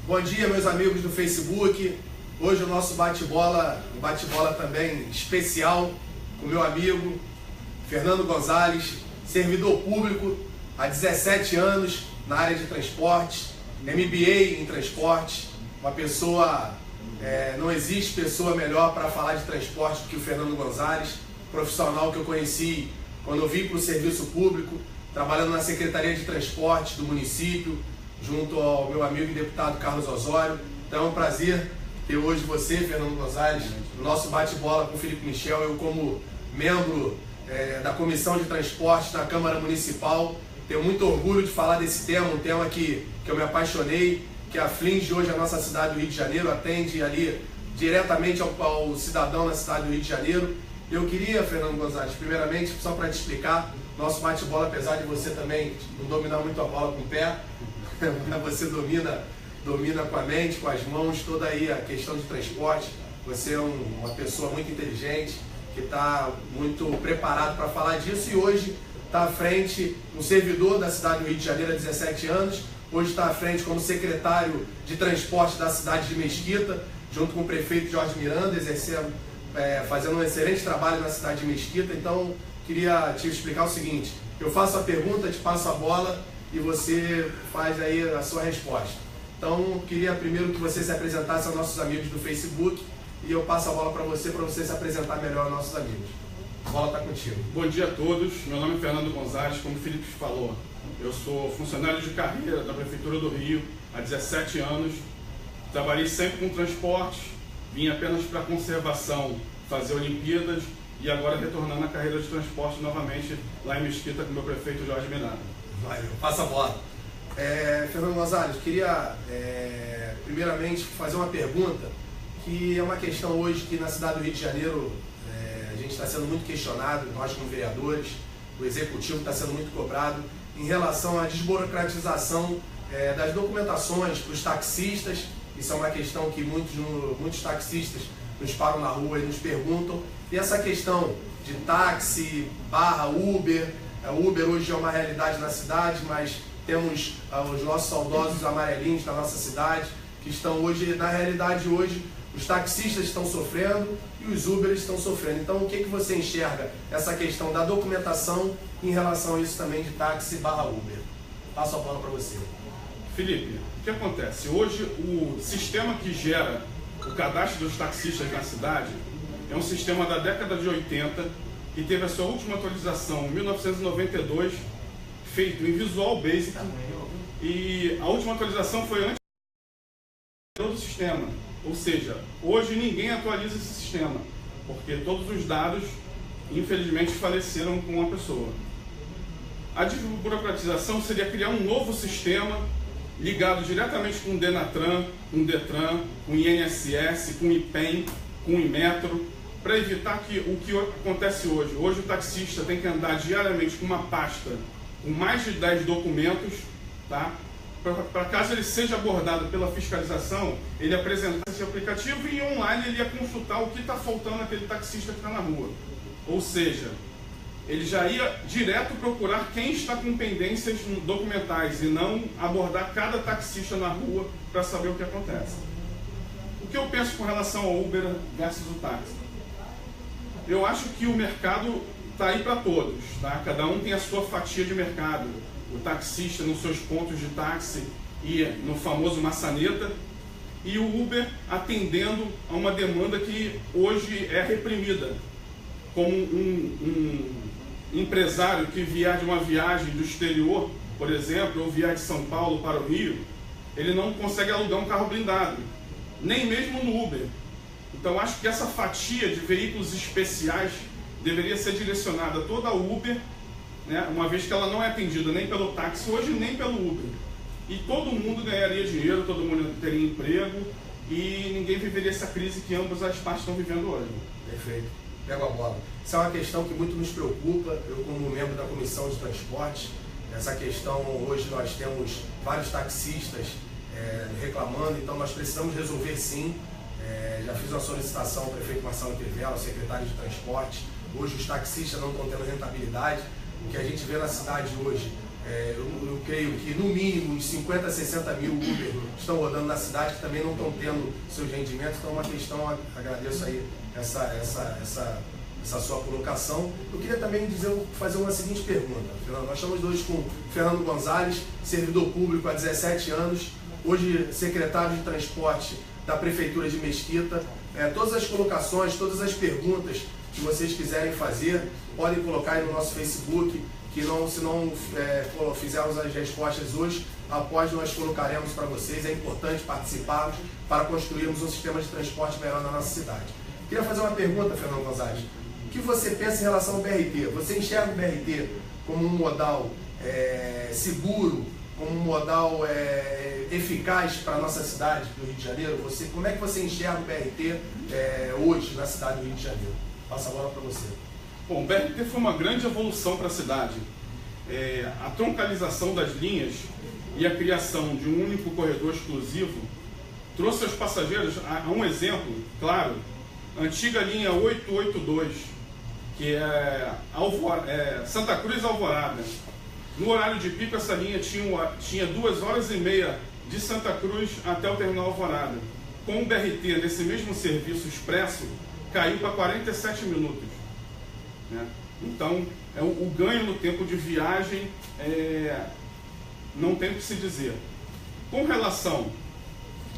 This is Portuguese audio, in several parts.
Bom dia, meus amigos do Facebook. Hoje o nosso bate-bola, um bate-bola também especial com meu amigo Fernando Gonzalez, servidor público há 17 anos na área de transporte, MBA em transporte, uma pessoa, não existe pessoa melhor para falar de transporte do que o Fernando Gonzalez, profissional que eu conheci quando eu vim para o serviço público, trabalhando na Secretaria de Transporte do município, junto ao meu amigo e deputado Carlos Osório. Então é um prazer ter hoje você, Fernando Gonzalez, no nosso bate-bola com o Felipe Michel, eu como membro da Comissão de Transporte da Câmara Municipal. Tenho muito orgulho de falar desse tema, um tema que eu me apaixonei, que aflige hoje a nossa cidade do Rio de Janeiro, atende ali diretamente ao cidadão na cidade do Rio de Janeiro. Eu queria, Fernando Gonzalez, primeiramente, só para te explicar, nosso bate-bola, apesar de você também não dominar muito a bola com o pé, você domina com a mente, com as mãos, toda aí a questão de transporte. Você é uma pessoa muito inteligente, que está muito preparado para falar disso e hoje está à frente, um servidor da cidade do Rio de Janeiro há 17 anos, hoje está à frente como secretário de transporte da cidade de Mesquita, junto com o prefeito Jorge Miranda, fazendo um excelente trabalho na cidade de Mesquita. Então, queria te explicar o seguinte, eu faço a pergunta, te passo a bola e você faz aí a sua resposta. Então, queria primeiro que você se apresentasse aos nossos amigos do Facebook e eu passo a bola para você se apresentar melhor aos nossos amigos. A bola está contigo. Bom dia a todos, meu nome é Fernando Gonzalez, como o Felipe falou, eu sou funcionário de carreira da Prefeitura do Rio há 17 anos, trabalhei sempre com transporte, vim apenas para conservação, fazer Olimpíadas e agora retornando à carreira de transporte novamente lá em Mesquita com o meu prefeito Jorge Miranda. Valeu, passa a bola. Fernando Gonzalez, queria primeiramente fazer uma pergunta que é uma questão hoje que na cidade do Rio de Janeiro a gente está sendo muito questionado, nós como vereadores, o executivo está sendo muito cobrado em relação à desburocratização das documentações para os taxistas. Isso é uma questão que muitos taxistas nos param na rua e nos perguntam. E essa questão de táxi / Uber, Uber hoje é uma realidade na cidade, mas temos os nossos saudosos amarelinhos da nossa cidade, que estão hoje, na realidade hoje, os taxistas estão sofrendo e os Ubers estão sofrendo. Então, o que você enxerga essa questão da documentação em relação a isso também de táxi / Uber? Passo a bola para você. Felipe, o que acontece? Hoje, o sistema que gera o cadastro dos taxistas na cidade é um sistema da década de 80 que teve a sua última atualização em 1992, feito em Visual Basic, e a última atualização foi antes do sistema. Ou seja, hoje ninguém atualiza esse sistema, porque todos os dados, infelizmente, faleceram com a pessoa. A desburocratização seria criar um novo sistema ligado diretamente com o Denatran, com o Detran, com o INSS, com o IPEM, com o Inmetro, para evitar que o que acontece hoje. Hoje o taxista tem que andar diariamente com uma pasta com mais de 10 documentos, tá? Para caso ele seja abordado pela fiscalização, ele apresentar esse aplicativo e online ele ia consultar o que está faltando naquele taxista que está na rua. Ou seja, ele já ia direto procurar quem está com pendências documentais e não abordar cada taxista na rua para saber o que acontece. O que eu penso com relação ao Uber versus o táxi? Eu acho que o mercado está aí para todos, tá? Cada um tem a sua fatia de mercado. O taxista nos seus pontos de táxi e no famoso maçaneta, e o Uber atendendo a uma demanda que hoje é reprimida. Como um empresário que vier de uma viagem do exterior, por exemplo, ou vier de São Paulo para o Rio, ele não consegue alugar um carro blindado, nem mesmo no Uber. Então acho que essa fatia de veículos especiais deveria ser direcionada toda ao Uber, né, uma vez que ela não é atendida nem pelo táxi hoje, nem pelo Uber. E todo mundo ganharia dinheiro, todo mundo teria emprego e ninguém viveria essa crise que ambas as partes estão vivendo hoje. Perfeito. Pego a bola. Isso é uma questão que muito nos preocupa, eu como membro da Comissão de Transporte, essa questão, hoje nós temos vários taxistas reclamando, então nós precisamos resolver sim. Já fiz uma solicitação ao prefeito Marcelo Crivella, ao secretário de Transporte. Hoje os taxistas não estão tendo rentabilidade. O que a gente vê na cidade hoje eu creio que no mínimo uns 50 a 60 mil Uber estão rodando na cidade, que também não estão tendo seus rendimentos. Então é uma questão, agradeço aí essa sua colocação. Eu queria também fazer uma seguinte pergunta, Fernando. Nós estamos hoje com o Fernando Gonzalez, servidor público há 17 anos, hoje secretário de Transporte da Prefeitura de Mesquita. Todas as colocações, todas as perguntas que vocês quiserem fazer, podem colocar aí no nosso Facebook, que se não fizermos as respostas hoje, após nós colocaremos para vocês. É importante participarmos para construirmos um sistema de transporte melhor na nossa cidade. Queria fazer uma pergunta, Fernando Gonzalez. O que você pensa em relação ao BRT? Você enxerga o BRT como um modal seguro, como um modal eficaz para a nossa cidade do Rio de Janeiro? Como é que você enxerga o BRT hoje na cidade do Rio de Janeiro? Passa a bola para você. Bom, o BRT foi uma grande evolução para a cidade. A troncalização das linhas e a criação de um único corredor exclusivo trouxe aos passageiros, um exemplo, claro, a antiga linha 882, que é Santa Cruz Alvorada. No horário de pico, essa linha tinha 2 horas e meia de Santa Cruz até o terminal Alvorada. Com o BRT, nesse mesmo serviço expresso, caiu para 47 minutos. Então, o ganho no tempo de viagem não tem o que se dizer. Com relação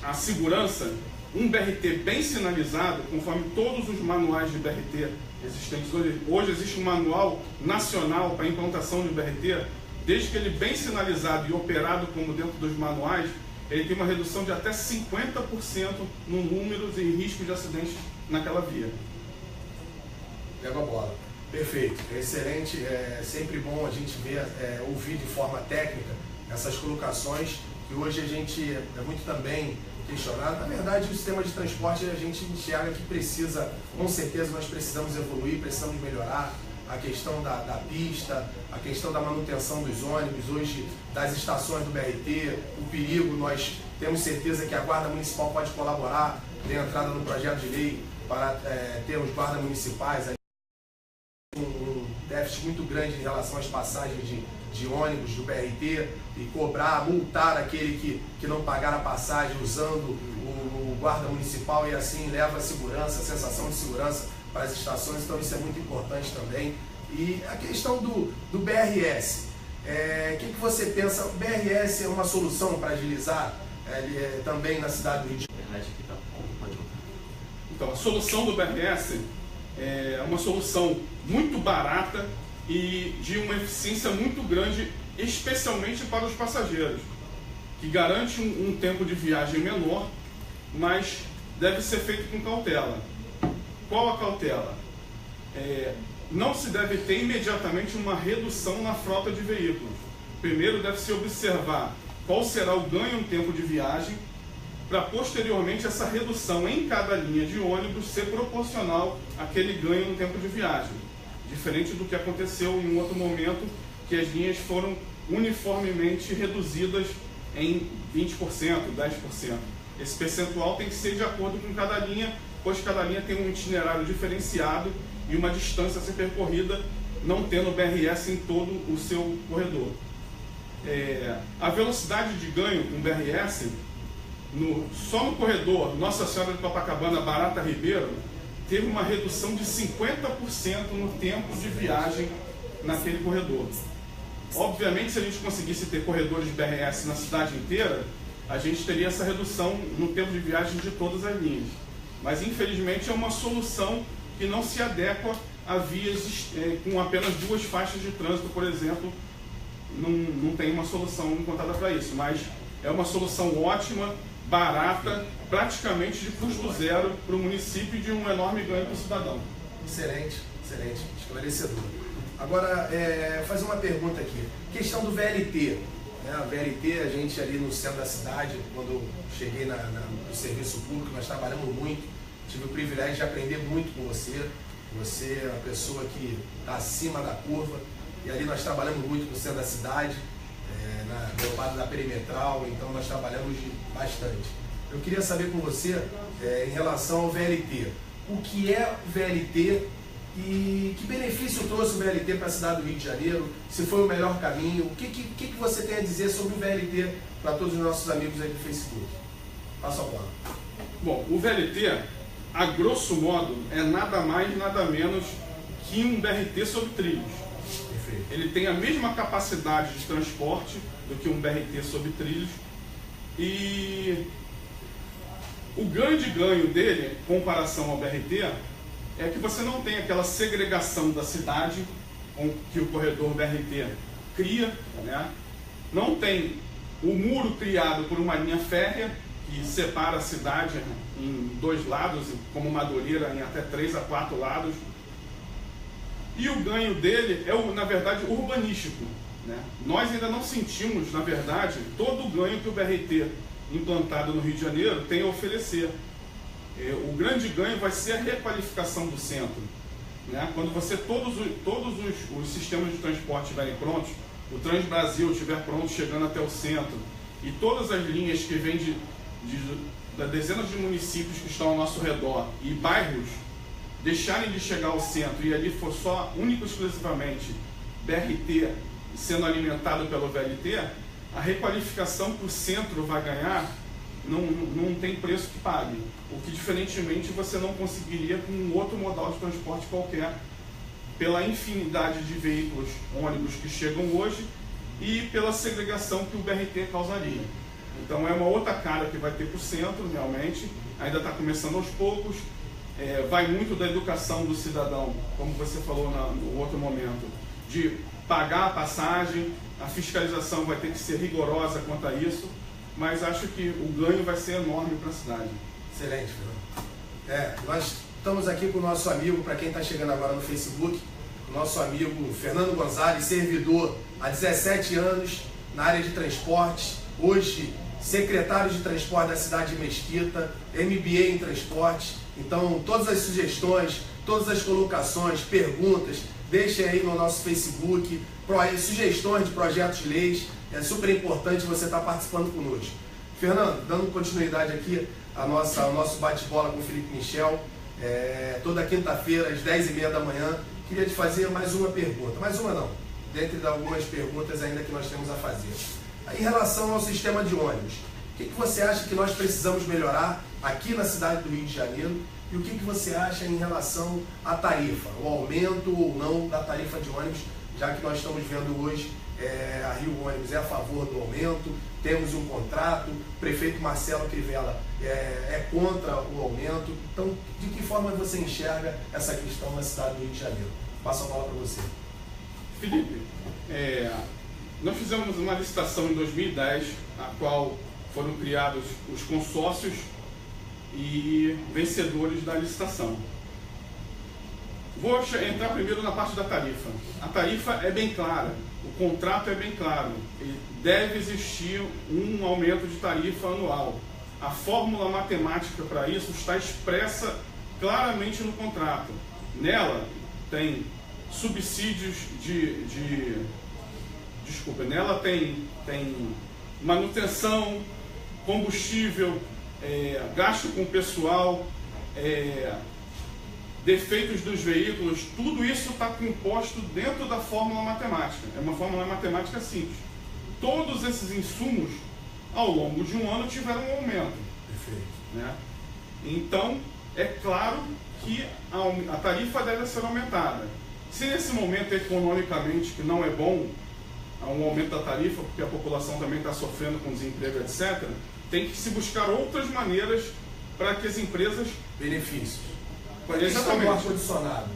à segurança, um BRT bem sinalizado, conforme todos os manuais de BRT existentes hoje existe um manual nacional para a implantação de BRT. Desde que ele bem sinalizado e operado como dentro dos manuais, ele tem uma redução de até 50% no número e risco de acidentes naquela via. Pega a bola. Perfeito, excelente. É sempre bom a gente ouvir de forma técnica essas colocações que hoje a gente é muito também questionado. Na verdade, o sistema de transporte a gente enxerga que precisa, com certeza nós precisamos evoluir, precisamos melhorar a questão da pista, a questão da manutenção dos ônibus, hoje das estações do BRT, o perigo. Nós temos certeza que a Guarda Municipal pode colaborar, tem entrada no projeto de lei para termos guardas municipais, um déficit muito grande em relação às passagens de ônibus do BRT, e cobrar, multar aquele que não pagar a passagem usando o guarda municipal, e assim leva a segurança, a sensação de segurança para as estações. Então isso é muito importante também. E a questão do BRS, o que você pensa? O BRS é uma solução para agilizar também na cidade do Rio de Janeiro? Então, a solução do BRS é uma solução muito barata e de uma eficiência muito grande, especialmente para os passageiros, que garante um tempo de viagem menor, mas deve ser feito com cautela. Qual a cautela? Não se deve ter imediatamente uma redução na frota de veículos. Primeiro deve-se observar qual será o ganho no tempo de viagem, para posteriormente essa redução em cada linha de ônibus ser proporcional àquele ganho no tempo de viagem. Diferente do que aconteceu em um outro momento, que as linhas foram uniformemente reduzidas em 20%, 10%. Esse percentual tem que ser de acordo com cada linha, pois cada linha tem um itinerário diferenciado e uma distância a ser percorrida, não tendo BRS em todo o seu corredor. A velocidade de ganho com BRS, só no corredor Nossa Senhora de Copacabana, Barata Ribeiro, teve uma redução de 50% no tempo de viagem naquele corredor. Obviamente, se a gente conseguisse ter corredores de BRS na cidade inteira, a gente teria essa redução no tempo de viagem de todas as linhas. Mas, infelizmente, é uma solução que não se adequa a vias com apenas 2 faixas de trânsito, por exemplo. Não tem uma solução encontrada para isso, mas é uma solução ótima, barata, praticamente de custo zero para o município e de um enorme ganho para o cidadão. Excelente, excelente, esclarecedor. Agora, fazer uma pergunta aqui. Questão do VLT. A VLT, a gente ali no centro da cidade, quando eu cheguei no serviço público, nós trabalhamos muito. Tive o privilégio de aprender muito com você. Você é uma pessoa que está acima da curva. E ali nós trabalhamos muito no centro da cidade, no lado da perimetral, então nós trabalhamos bastante. Eu queria saber com você, em relação ao VLT, o que é o VLT E que benefício trouxe o VLT para a cidade do Rio de Janeiro? Se foi o melhor caminho? O que você tem a dizer sobre o VLT para todos os nossos amigos aí do Facebook? Passa a bola. Bom, o VLT, a grosso modo, é nada mais, nada menos que um BRT sobre trilhos. Perfeito. Ele tem a mesma capacidade de transporte do que um BRT sobre trilhos. E o grande ganho dele, em comparação ao BRT, é que você não tem aquela segregação da cidade que o corredor BRT cria, né? Não tem o muro criado por uma linha férrea que separa a cidade em dois lados, como Madureira, em até 3 a 4 lados. E o ganho dele é, na verdade, urbanístico, né? Nós ainda não sentimos, na verdade, todo o ganho que o BRT implantado no Rio de Janeiro tem a oferecer. O grande ganho vai ser a requalificação do centro, né? Quando todos os sistemas de transporte estiverem prontos, o Transbrasil estiver pronto, chegando até o centro, e todas as linhas que vêm das dezenas de municípios que estão ao nosso redor e bairros deixarem de chegar ao centro e ali for só, único e exclusivamente, BRT sendo alimentado pelo VLT, a requalificação que o centro vai ganhar não tem preço que pague. O que, diferentemente, você não conseguiria com um outro modal de transporte qualquer, pela infinidade de veículos, ônibus que chegam hoje e pela segregação que o BRT causaria. Então é uma outra cara que vai ter para o centro, realmente, ainda está começando aos poucos, vai muito da educação do cidadão, como você falou no outro momento, de pagar a passagem, a fiscalização vai ter que ser rigorosa quanto a isso, mas acho que o ganho vai ser enorme para a cidade. Excelente, Fernando. Nós estamos aqui com o nosso amigo, para quem está chegando agora no Facebook, o nosso amigo Fernando Gonzalez, servidor há 17 anos na área de transportes, hoje secretário de transporte da cidade de Mesquita, MBA em transportes. Então, todas as sugestões, todas as colocações, perguntas, deixem aí no nosso Facebook, sugestões de projetos de leis. É super importante você estar participando conosco. Fernando, dando continuidade aqui ao nosso bate-bola com o Felipe Michel, toda quinta-feira às 10h30 da manhã, queria te fazer mais uma pergunta. Mais uma não, dentre algumas perguntas ainda que nós temos a fazer. Em relação ao sistema de ônibus, o que você acha que nós precisamos melhorar aqui na cidade do Rio de Janeiro? E o que você acha em relação à tarifa, o aumento ou não da tarifa de ônibus, já que nós estamos vendo hoje a Rio Ônibus é a favor do aumento, temos um contrato, o prefeito Marcelo Crivella é contra o aumento. Então, de que forma você enxerga essa questão na cidade do Rio de Janeiro? Passo a bola para você. Felipe, nós fizemos uma licitação em 2010, a qual foram criados os consórcios e vencedores da licitação. Vou entrar primeiro na parte da tarifa. A tarifa é bem clara, o contrato é bem claro, e deve existir um aumento de tarifa anual. A fórmula matemática para isso está expressa claramente no contrato. Nela tem subsídios nela tem manutenção, combustível, gasto com pessoal, defeitos dos veículos, tudo isso está composto dentro da fórmula matemática. É uma fórmula matemática simples. Todos esses insumos, ao longo de um ano, tiveram um aumento. Perfeito. Né? Então, é claro que a tarifa deve ser aumentada. Se nesse momento, economicamente, que não é bom, há um aumento da tarifa, porque a população também está sofrendo com desemprego, etc., tem que se buscar outras maneiras para que as empresas... Benefícios. Exatamente. O ar-condicionado,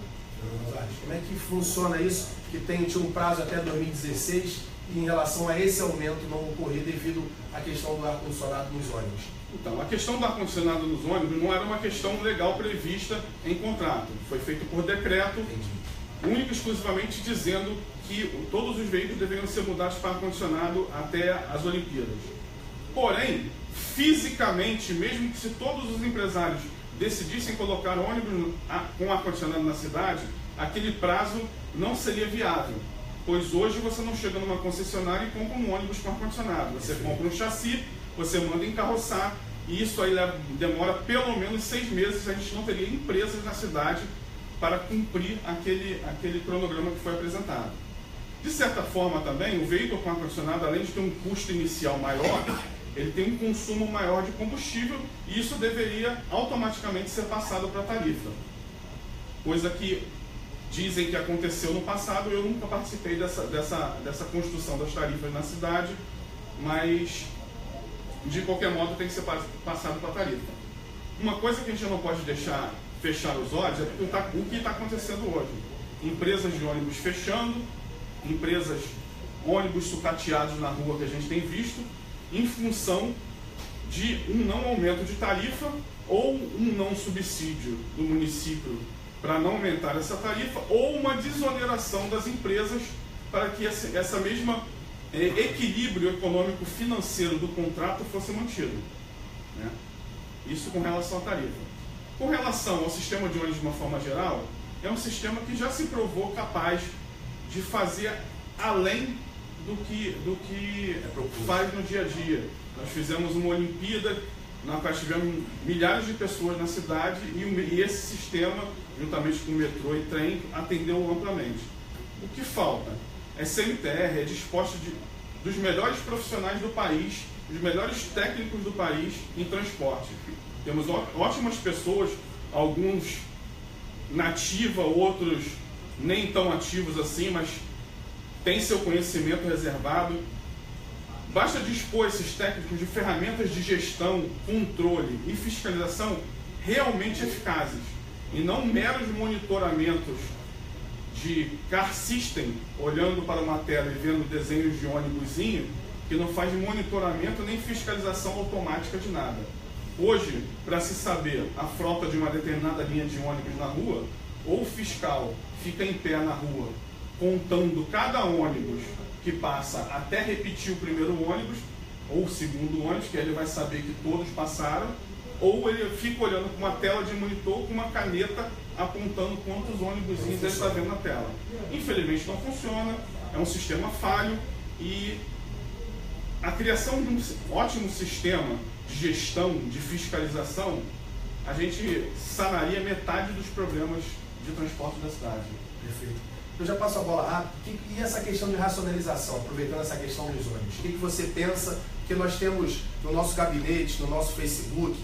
como é que funciona isso? Que tinha um prazo até 2016 e em relação a esse aumento não ocorrer devido à questão do ar-condicionado nos ônibus. Então, a questão do ar-condicionado nos ônibus não era uma questão legal prevista em contrato. Foi feito por decreto, único e exclusivamente dizendo que todos os veículos deveriam ser mudados para ar-condicionado até as Olimpíadas. Porém, fisicamente, mesmo que se todos os empresários decidissem colocar ônibus com ar-condicionado na cidade, aquele prazo não seria viável, pois hoje você não chega numa concessionária e compra um ônibus com ar-condicionado. Você compra um chassi, você manda encarroçar, e isso aí demora pelo menos 6 meses. A gente não teria empresas na cidade para cumprir aquele cronograma que foi apresentado. De certa forma também, o veículo com ar-condicionado, além de ter um custo inicial maior, ele tem um consumo maior de combustível e isso deveria automaticamente ser passado para a tarifa. Coisa que dizem que aconteceu no passado, eu nunca participei dessa construção das tarifas na cidade, mas de qualquer modo tem que ser passado para a tarifa. Uma coisa que a gente não pode deixar fechar os olhos é o que está acontecendo hoje. Empresas de ônibus fechando, ônibus sucateados na rua que a gente tem visto, em função de um não aumento de tarifa ou um não subsídio do município para não aumentar essa tarifa, ou uma desoneração das empresas para que essa mesma equilíbrio econômico financeiro do contrato fosse mantido, né? Isso com relação à tarifa. Com relação ao sistema de ônibus de uma forma geral, é um sistema que já se provou capaz de fazer além do que faz no dia a dia. Nós fizemos uma Olimpíada na qual tivemos milhares de pessoas na cidade e esse sistema, juntamente com o metrô e trem, atendeu amplamente. O que falta é CMTR, é disposta dos melhores profissionais do país, dos melhores técnicos do país em transporte. Temos ótimas pessoas, alguns na ativa, outros nem tão ativos assim, mas têm seu conhecimento reservado. Basta dispor esses técnicos de ferramentas de gestão, controle e fiscalização realmente eficazes, e não meros monitoramentos de car system, olhando para uma tela e vendo desenhos de ônibusinho, que não faz monitoramento nem fiscalização automática de nada. Hoje, para se saber a frota de uma determinada linha de ônibus na rua, ou o fiscal fica em pé na rua, contando cada ônibus que passa até repetir o primeiro ônibus, ou o segundo ônibus, que ele vai saber que todos passaram, ou ele fica olhando com uma tela de monitor, com uma caneta, apontando quantos ônibus ele está vendo na tela. Infelizmente não funciona, é um sistema falho, e a criação de um ótimo sistema de gestão, de fiscalização, a gente sanaria metade dos problemas de transporte da cidade. Perfeito. Eu já passo a bola rápido. E essa questão de racionalização, aproveitando essa questão dos ônibus, o que você pensa que nós temos no nosso gabinete, no nosso Facebook?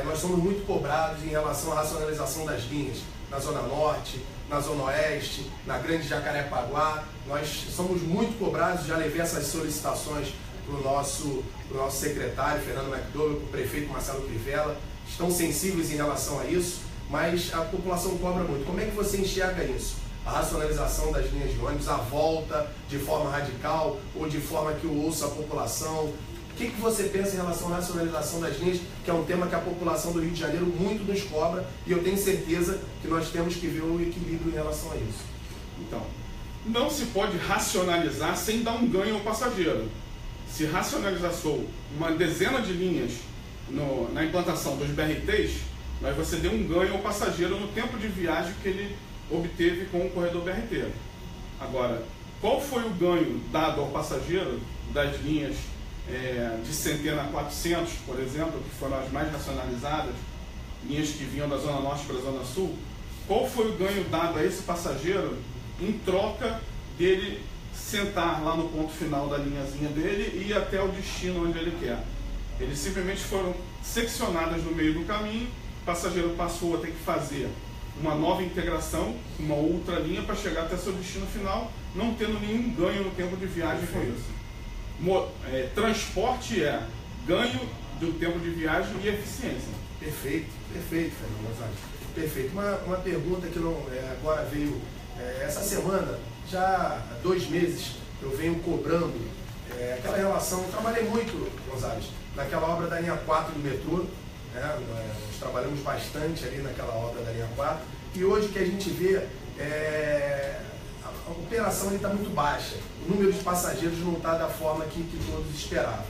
Nós somos muito cobrados em relação à racionalização das linhas na Zona Norte, na Zona Oeste, na Grande Jacarepaguá. Nós somos muito cobrados, já levei essas solicitações para o nosso secretário, Fernando McDowell, para o prefeito Marcelo Crivella. Estão sensíveis em relação a isso, mas a população cobra muito. Como é que você enxerga isso? A racionalização das linhas de ônibus, a volta de forma radical ou de forma que ouça a população? O que você pensa em relação à racionalização das linhas, que é um tema que a população do Rio de Janeiro muito nos cobra, e eu tenho certeza que nós temos que ver um equilíbrio em relação a isso. Então, não se pode racionalizar sem dar um ganho ao passageiro. Se racionalizou uma dezena de linhas na implantação dos BRTs, mas você deu um ganho ao passageiro no tempo de viagem que ele obteve com o corredor BRT. Agora, qual foi o ganho dado ao passageiro das linhas de Centena a 400, por exemplo, que foram as mais racionalizadas, linhas que vinham da Zona Norte para a Zona Sul? Qual foi o ganho dado a esse passageiro em troca dele sentar lá no ponto final da linhazinha dele e ir até o destino onde ele quer? Eles simplesmente foram seccionadas no meio do caminho, o passageiro passou a ter que fazer uma nova integração, uma outra linha para chegar até seu destino final, não tendo nenhum ganho no tempo de viagem com isso. Transporte é ganho do tempo de viagem e eficiência. Perfeito, Fernando Gonzalez. Perfeito. Uma pergunta que agora veio essa semana, já há 2 meses, eu venho cobrando aquela relação. Eu trabalhei muito, Gonzalez, naquela obra da linha 4 do metrô. Nós trabalhamos bastante ali naquela obra da linha 4, e hoje o que a gente vê a operação está muito baixa, o número de passageiros não está da forma que todos esperavam,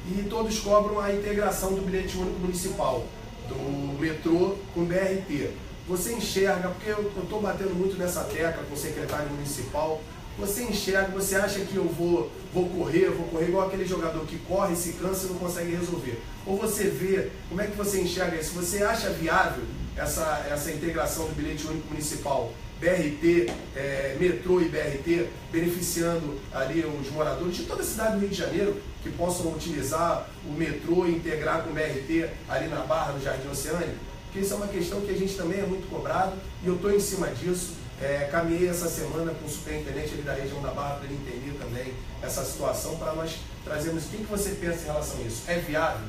e todos cobram a integração do bilhete único municipal, do metrô com o BRT. Você enxerga, porque eu estou batendo muito nessa tecla com o secretário municipal, você enxerga, você acha que eu vou correr igual aquele jogador que corre, se cansa e não consegue resolver? Ou você vê, como é que você enxerga isso? Você acha viável essa integração do bilhete único municipal, BRT, metrô e BRT, beneficiando ali os moradores de toda a cidade do Rio de Janeiro, que possam utilizar o metrô e integrar com o BRT ali na Barra, no Jardim Oceânico? Porque isso é uma questão que a gente também é muito cobrado e eu estou em cima disso. Caminhei essa semana com o superintendente ali da região da Barra para ele entender também essa situação, para nós trazermos. O que você pensa em relação a isso? É viável?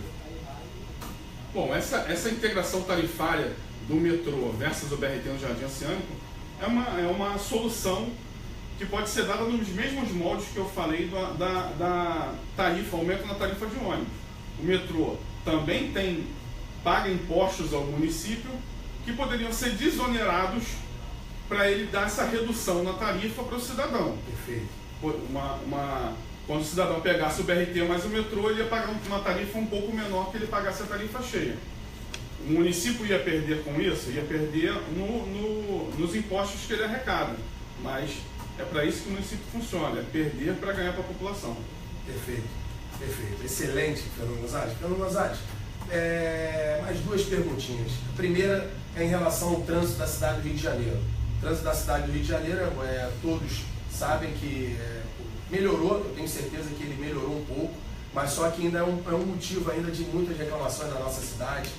Bom, essa integração tarifária do metrô versus o BRT no Jardim Oceânico é uma solução que pode ser dada nos mesmos moldes que eu falei da tarifa, aumento na tarifa de ônibus. O metrô também paga impostos ao município que poderiam ser desonerados para ele dar essa redução na tarifa para o cidadão. Perfeito. Quando o cidadão pegasse o BRT mais o metrô, ele ia pagar uma tarifa um pouco menor que ele pagasse a tarifa cheia. O município ia perder com isso? Ia perder nos impostos que ele arrecada. Mas é para isso que o município funciona, é perder para ganhar para a população. Perfeito, perfeito. Excelente, Fernando Gonzalez. Fernando Gonzalez, mais duas perguntinhas. A primeira é em relação ao trânsito da cidade do Rio de Janeiro. O trânsito da cidade do Rio de Janeiro, todos sabem que melhorou, eu tenho certeza que ele melhorou um pouco, mas só que ainda é um motivo ainda de muitas reclamações na nossa cidade.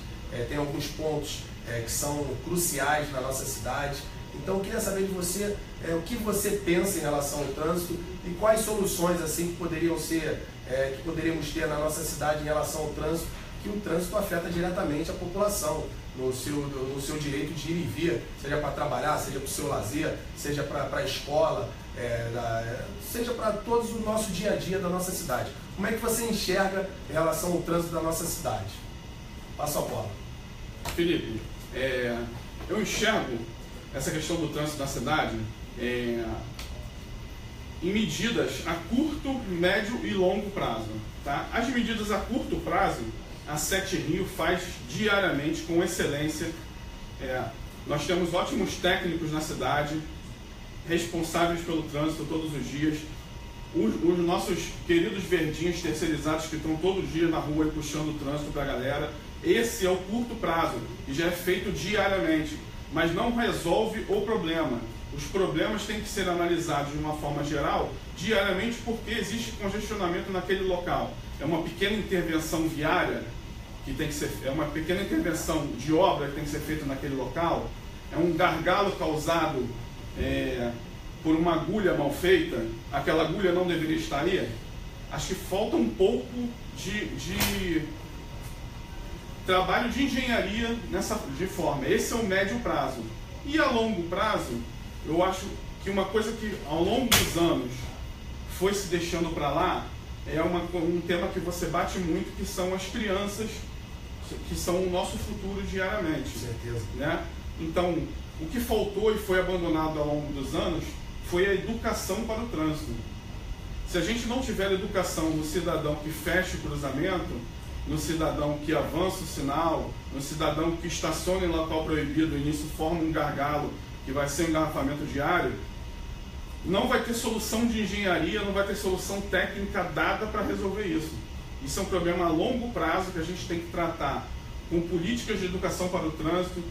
Tem alguns pontos que são cruciais na nossa cidade. Então eu queria saber de você o que você pensa em relação ao trânsito e quais soluções assim que poderíamos ter na nossa cidade em relação ao trânsito, que o trânsito afeta diretamente a população no seu direito de ir e vir, seja para trabalhar, seja para o seu lazer, seja para a escola, seja para todos o nosso dia a dia da nossa cidade. Como é que você enxerga em relação ao trânsito da nossa cidade? Passa a bola. Felipe, eu enxergo essa questão do trânsito na cidade em medidas a curto, médio e longo prazo. Tá? As medidas a curto prazo, a Sete Rio faz diariamente com excelência. Nós temos ótimos técnicos na cidade, responsáveis pelo trânsito todos os dias. Os nossos queridos verdinhos terceirizados que estão todos os dias na rua e puxando o trânsito para a galera. Esse é o curto prazo e já é feito diariamente, mas não resolve o problema. Os problemas têm que ser analisados de uma forma geral diariamente, porque existe congestionamento naquele local. É uma pequena intervenção viária que tem que ser, é uma pequena intervenção de obra que tem que ser feita naquele local. É um gargalo causado por uma agulha mal feita. Aquela agulha não deveria estar ali. Acho que falta um pouco de trabalho de engenharia de forma. Esse é o médio prazo. E a longo prazo, eu acho que uma coisa que ao longo dos anos foi se deixando para lá é um tema que você bate muito, que são as crianças, que são o nosso futuro diariamente. Com certeza. Né? Então, o que faltou e foi abandonado ao longo dos anos foi a educação para o trânsito. Se a gente não tiver educação no cidadão que fecha o cruzamento, no cidadão que avança o sinal, no cidadão que estaciona em local proibido e nisso forma um gargalo que vai ser um engarrafamento diário, não vai ter solução de engenharia, não vai ter solução técnica dada para resolver isso. Isso é um problema a longo prazo que a gente tem que tratar com políticas de educação para o trânsito,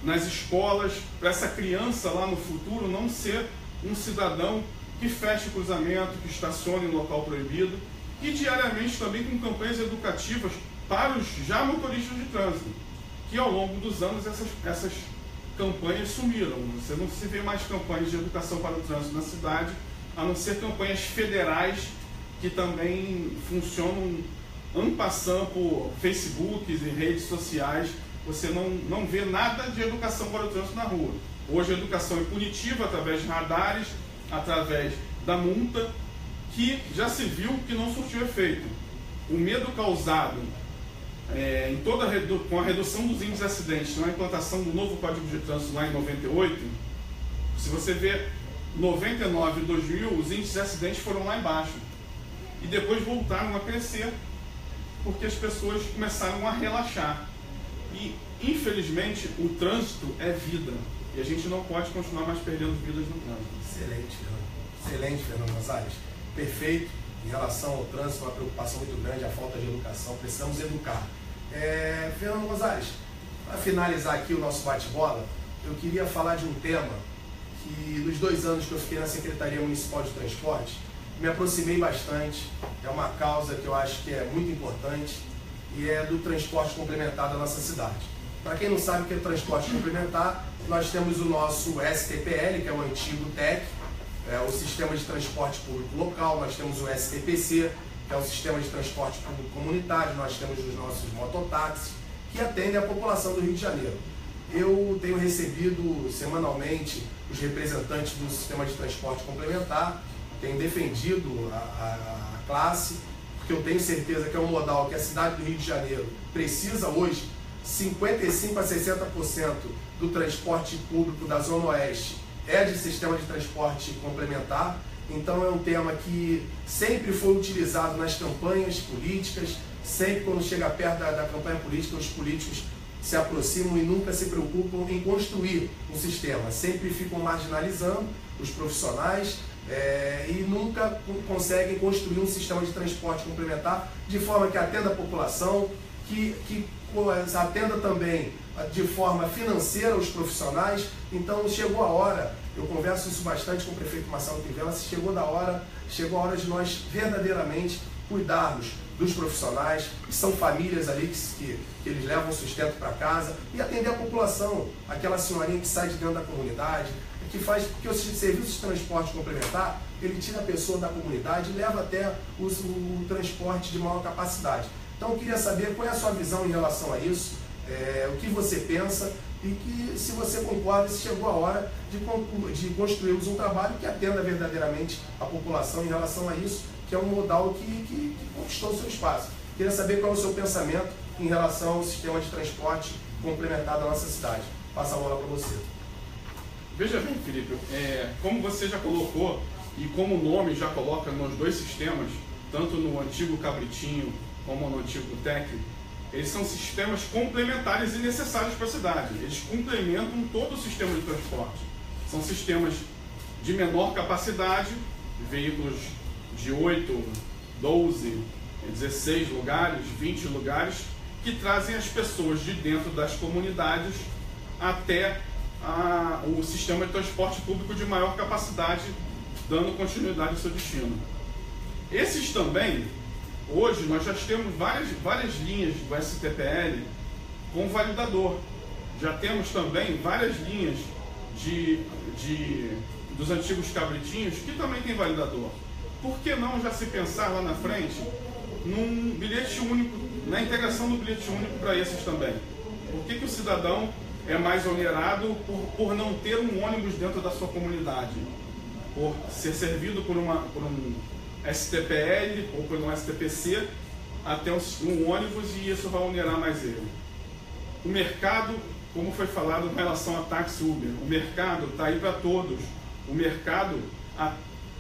nas escolas, para essa criança lá no futuro não ser um cidadão que fecha o cruzamento, que estaciona em local proibido, e diariamente também com campanhas educativas para os já motoristas de trânsito, que ao longo dos anos essas campanhas sumiram. Você não se vê mais campanhas de educação para o trânsito na cidade, a não ser campanhas federais que também funcionam en passant por Facebook e redes sociais. Você não vê nada de educação para o trânsito na rua. Hoje a educação é punitiva através de radares, através da multa, que já se viu que não surtiu efeito. O medo causado com a redução dos índices de acidentes na implantação do novo Código de Trânsito lá em 98, se você vê 99 e 2000, os índices de acidentes foram lá embaixo. E depois voltaram a crescer, porque as pessoas começaram a relaxar. E, infelizmente, o trânsito é vida. E a gente não pode continuar mais perdendo vidas no trânsito. Excelente, Excelente, Fernando Gonzalez. Perfeito. Em relação ao trânsito, uma preocupação muito grande, a falta de educação. Precisamos educar. Fernando Gonzalez, para finalizar aqui o nosso bate-bola, eu queria falar de um tema que, nos 2 anos que eu fiquei na Secretaria Municipal de Transporte, me aproximei bastante. É uma causa que eu acho que é muito importante e é do transporte complementar da nossa cidade. Para quem não sabe o que é transporte complementar, nós temos o nosso STPL, que é o antigo TEC, o Sistema de Transporte Público Local, nós temos o STPC, que é o Sistema de Transporte Público Comunitário, nós temos os nossos mototáxis, que atendem a população do Rio de Janeiro. Eu tenho recebido semanalmente os representantes do Sistema de Transporte Complementar, tenho defendido a classe, porque eu tenho certeza que é um modal que a cidade do Rio de Janeiro precisa hoje. 55% a 60% do transporte público da Zona Oeste é de sistema de transporte complementar, então é um tema que sempre foi utilizado nas campanhas políticas, sempre quando chega perto da campanha política, os políticos se aproximam e nunca se preocupam em construir um sistema, sempre ficam marginalizando os profissionais e nunca conseguem construir um sistema de transporte complementar de forma que atenda a população, que atenda também de forma financeira os profissionais. Então chegou a hora, eu converso isso bastante com o prefeito Marcelo Crivella, chegou a hora de nós verdadeiramente cuidarmos dos profissionais, que são famílias ali que eles levam sustento para casa, e atender a população, aquela senhorinha que sai de dentro da comunidade, porque o serviço de transporte complementar, ele tira a pessoa da comunidade e leva até o transporte de maior capacidade. Então eu queria saber qual é a sua visão em relação a isso, o que você pensa e que, se você concorda, se chegou a hora de construirmos um trabalho que atenda verdadeiramente a população em relação a isso, que é um modal que conquistou o seu espaço. Queria saber qual é o seu pensamento em relação ao sistema de transporte complementar da nossa cidade. Passa a bola para você. Veja bem, Felipe, como você já colocou e como o nome já coloca nos 2 sistemas, tanto no antigo Cabritinho como no antigo TEC, eles são sistemas complementares e necessários para a cidade. Eles complementam todo o sistema de transporte. São sistemas de menor capacidade, veículos de 8, 12, 16 lugares, 20 lugares, que trazem as pessoas de dentro das comunidades até o sistema de transporte público de maior capacidade, dando continuidade ao seu destino. Esses também, hoje nós já temos várias linhas do STPL com validador. Já temos também várias linhas dos antigos cabritinhos que também tem validador. Por que não já se pensar lá na frente num bilhete único, na integração do bilhete único para esses também? Por que o cidadão é mais onerado por não ter um ônibus dentro da sua comunidade? Por ser servido por um STPL ou por um STPC até um ônibus, e isso vai onerar mais ele. O mercado, como foi falado em relação a táxi Uber, o mercado está aí para todos. O mercado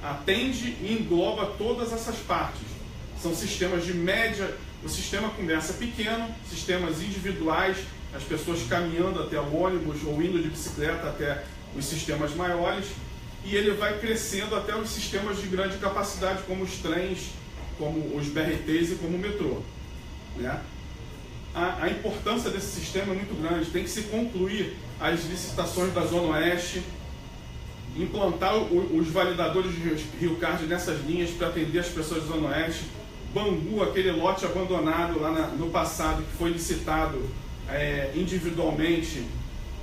atende e engloba todas essas partes. São sistemas de média, o sistema começa pequeno, sistemas individuais, as pessoas caminhando até o ônibus ou indo de bicicleta até os sistemas maiores, e ele vai crescendo até os sistemas de grande capacidade, como os trens, como os BRTs e como o metrô, né? A importância desse sistema é muito grande. Tem que se concluir as licitações da Zona Oeste, implantar os validadores de Rio Card nessas linhas para atender as pessoas da Zona Oeste. Bangu, aquele lote abandonado lá no passado, que foi licitado individualmente,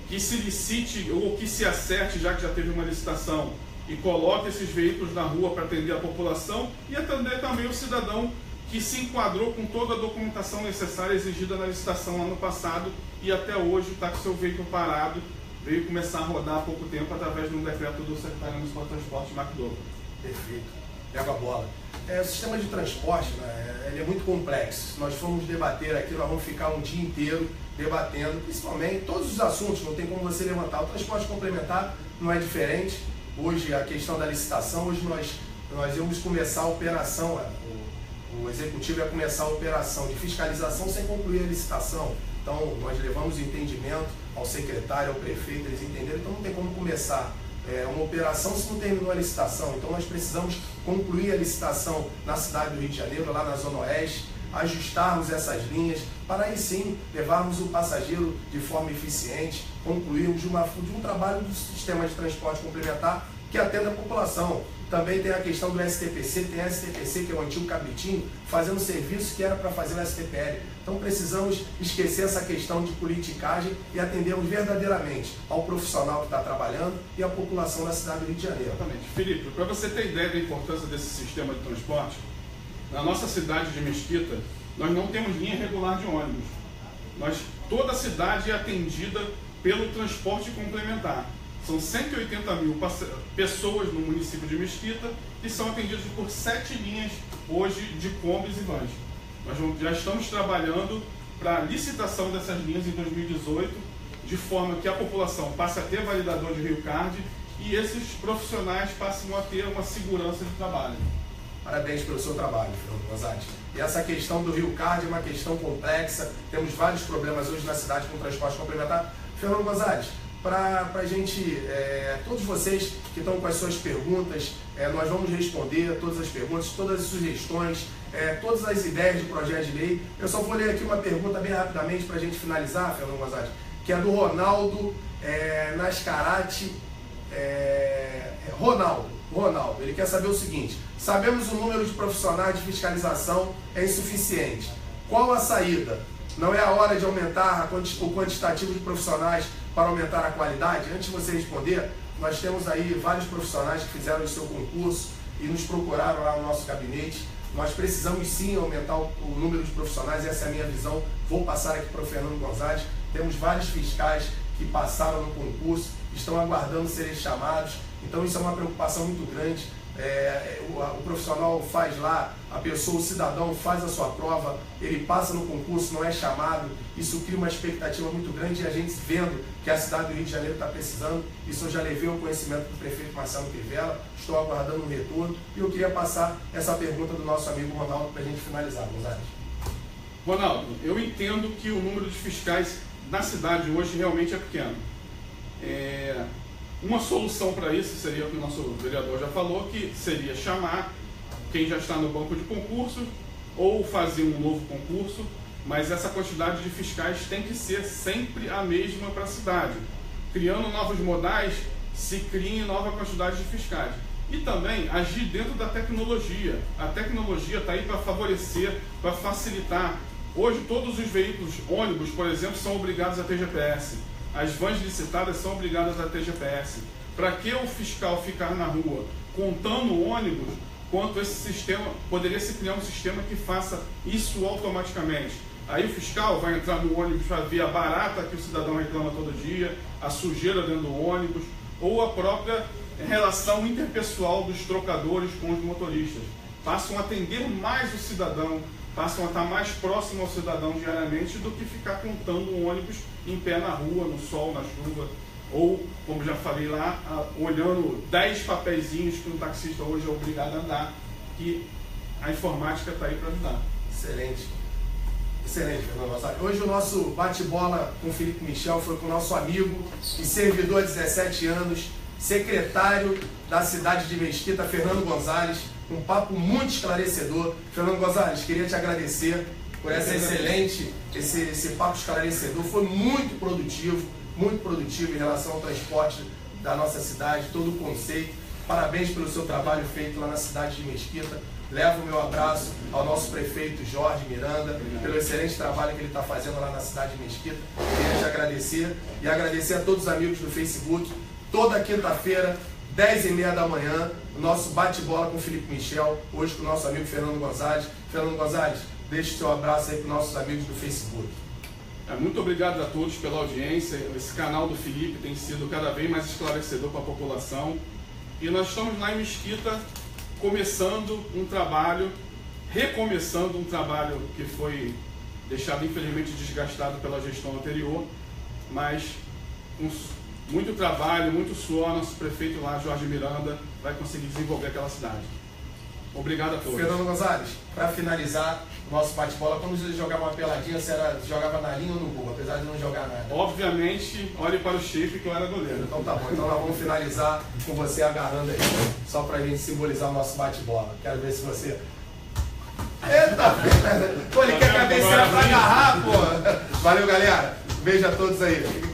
que se licite ou que se acerte, já que já teve uma licitação, e coloque esses veículos na rua para atender a população e atender também o cidadão que se enquadrou com toda a documentação necessária exigida na licitação ano passado e até hoje está com seu veículo parado, veio começar a rodar há pouco tempo através de um decreto do secretário municipal de transporte, Marco Douglas. Perfeito. Pega a bola. O sistema de transporte, né, ele é muito complexo. Se nós formos debater aqui, nós vamos ficar um dia inteiro debatendo, principalmente todos os assuntos, não tem como você levantar. O transporte complementar não é diferente. Hoje, a questão da licitação, hoje nós íamos começar a operação, o executivo ia começar a operação de fiscalização sem concluir a licitação. Então, nós levamos o entendimento ao secretário, ao prefeito, eles entenderam, então não tem como começar uma operação se não terminou a licitação. Então nós precisamos concluir a licitação na cidade do Rio de Janeiro, lá na Zona Oeste, ajustarmos essas linhas, para aí sim levarmos o passageiro de forma eficiente, concluirmos de um trabalho do sistema de transporte complementar que atenda a população. Também tem a questão do STPC, tem a STPC, que é o antigo Cabritinho, fazendo serviço que era para fazer o STPL. Então precisamos esquecer essa questão de politicagem e atendermos verdadeiramente ao profissional que está trabalhando e à população da cidade do Rio de Janeiro. Exatamente. Felipe, para você ter ideia da importância desse sistema de transporte, na nossa cidade de Mesquita, nós não temos linha regular de ônibus. Toda a cidade é atendida pelo transporte complementar. São 180 mil pessoas no município de Mesquita que são atendidas por 7 linhas hoje de combis e vans. Nós já estamos trabalhando para a licitação dessas linhas em 2018, de forma que a população passe a ter validador de RioCard e esses profissionais passem a ter uma segurança de trabalho. Parabéns pelo seu trabalho, Fernando Gonzalez. E essa questão do RioCard é uma questão complexa, temos vários problemas hoje na cidade com o transporte complementar. Fernando Gonzalez, para a gente, todos vocês que estão com as suas perguntas, nós vamos responder todas as perguntas, todas as sugestões, todas as ideias de projeto de lei. Eu só vou ler aqui uma pergunta bem rapidamente para a gente finalizar, Fernando Gonzalez, que é do Ronaldo Nascarati. Ronaldo, ele quer saber o seguinte: sabemos o número de profissionais de fiscalização é insuficiente. Qual a saída? Não é a hora de aumentar o quantitativo de profissionais para aumentar a qualidade? Antes de você responder, nós temos aí vários profissionais que fizeram o seu concurso e nos procuraram lá no nosso gabinete. Nós precisamos sim aumentar o número de profissionais, essa é a minha visão. Vou passar aqui para o Fernando Gonzalez. Temos vários fiscais que passaram no concurso, estão aguardando serem chamados. Então isso é uma preocupação muito grande. O profissional faz lá, a pessoa, o cidadão faz a sua prova, ele passa no concurso, não é chamado. Isso cria uma expectativa muito grande e a gente vendo que a cidade do Rio de Janeiro está precisando. Isso eu já levei ao conhecimento do prefeito Marcelo Crivella, estou aguardando um retorno e eu queria passar essa pergunta do nosso amigo Ronaldo para a gente finalizar, Gonzalez. Ronaldo, eu entendo que o número de fiscais na cidade hoje realmente é pequeno. Uma solução para isso seria o que o nosso vereador já falou, que seria chamar quem já está no banco de concurso ou fazer um novo concurso, mas essa quantidade de fiscais tem que ser sempre a mesma para a cidade. Criando novos modais, se cria nova quantidade de fiscais. E também agir dentro da tecnologia. A tecnologia está aí para favorecer, para facilitar. Hoje todos os veículos, ônibus, por exemplo, são obrigados a ter GPS. As vans licitadas são obrigadas a ter GPS. Para que o fiscal ficar na rua contando ônibus, quanto esse sistema, poderia se criar um sistema que faça isso automaticamente. Aí o fiscal vai entrar no ônibus para ver a barata que o cidadão reclama todo dia, a sujeira dentro do ônibus, ou a própria relação interpessoal dos trocadores com os motoristas. Passam a atender mais o cidadão, passam a estar mais próximo ao cidadão diariamente do que ficar contando um ônibus em pé na rua, no sol, na chuva, ou, como já falei lá, olhando 10 papeizinhos que um taxista hoje é obrigado a andar, que a informática está aí para ajudar. Excelente. Excelente, Fernando Gonzalez. Hoje o nosso bate-bola com o Felipe Michel foi com o nosso amigo e servidor há 17 anos, secretário da cidade de Mesquita, Fernando Gonzalez. Um papo muito esclarecedor. Fernando Gonzalez, queria te agradecer por essa esse papo esclarecedor. Foi muito produtivo em relação ao transporte da nossa cidade, todo o conceito. Parabéns pelo seu trabalho feito lá na cidade de Mesquita. Levo o meu abraço ao nosso prefeito Jorge Miranda, pelo excelente trabalho que ele está fazendo lá na cidade de Mesquita. Queria te agradecer e agradecer a todos os amigos do Facebook. Toda quinta-feira, 10h30 da manhã, o nosso bate-bola com o Felipe Michel, hoje com o nosso amigo Fernando Gonzalez. Fernando Gonzalez, deixe o seu abraço aí para os nossos amigos do Facebook. Muito obrigado a todos pela audiência. Esse canal do Felipe tem sido cada vez mais esclarecedor para a população. E nós estamos lá em Mesquita, começando um trabalho, recomeçando um trabalho que foi deixado infelizmente desgastado pela gestão anterior, mas com muito trabalho, muito suor, nosso prefeito lá, Jorge Miranda, vai conseguir desenvolver aquela cidade. Obrigado a todos. Fernando Gonzalez, para finalizar o nosso bate-bola, quando você jogava uma peladinha, você jogava na linha ou no gol, apesar de não jogar nada? Obviamente, olhe para o shape que eu era goleiro. Então tá bom, então nós vamos finalizar com você agarrando aí, só pra gente simbolizar o nosso bate-bola. Quero ver se você... Eita! Pô, ele quer cabecear pra agarrar, pô! Valeu, galera! Beijo a todos aí.